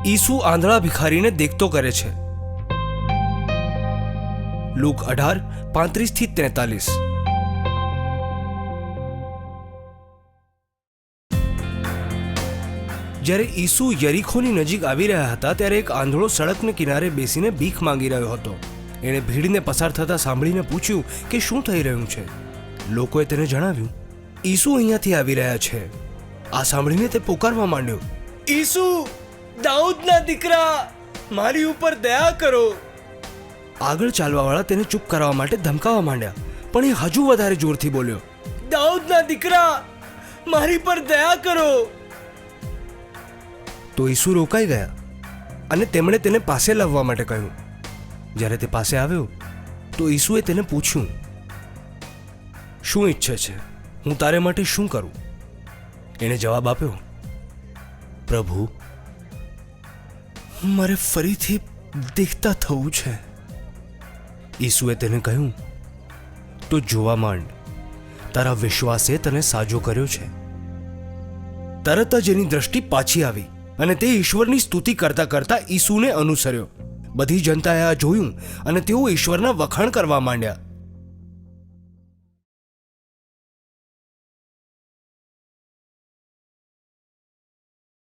ઈસુ આંધળા ભિખારીને દેખતો કરે છે. લૂક 18:35-43. જ્યારે ઈસુ યરીખોની નજીક આવી રહ્યા હતા ત્યારે એક આંધળો સડકને કિનારે બેસીને ભીખ માંગી રહ્યો હતો. એણે ભીડને પસાર થતા સાંભળીને પૂછ્યું કે શું થઈ રહ્યું છે. લોકોએ તેને જણાવ્યું, ઈસુ અહીંયાથી આવી રહ્યા છે. આ સાંભળીને તે પોકારવા માંડ્યો, ઈસુ, દાઉદના દીકરા, મારી ઉપર દયા કરો. આગળ ચાલવાવાળા તેને ચૂપ કરાવવા માટે ધમકાવવા માંડ્યા, પણ એ હજુ વધારે જોરથી બોલ્યો, દાઉદના દીકરા, મારી પર દયા કરો. તો ઈસુ રોકાઈ ગયા અને તેમણે તેને પાસે લાવવા માટે કહ્યું. જ્યારે તે પાસે આવ્યો તો ઈસુએ તેને પૂછ્યું, શું ઈચ્છે છે? હું તારે માટે શું કરું? એણે જવાબ આપ્યો, પ્રભુ, મારે ફરીથી દેખતા થવું છે. ઈસુએ તેને કહ્યું, તો જોવા માંડ, તારા વિશ્વાસે તને સાજો કર્યો છે. તરત જ એની દ્રષ્ટિ પાછી આવી અને તે ઈશ્વરની સ્તુતિ કરતા કરતા ઈસુને અનુસર્યો. બધી જનતાએ આ જોયું અને તેઓ ઈશ્વરના વખાણ કરવા માંડ્યા.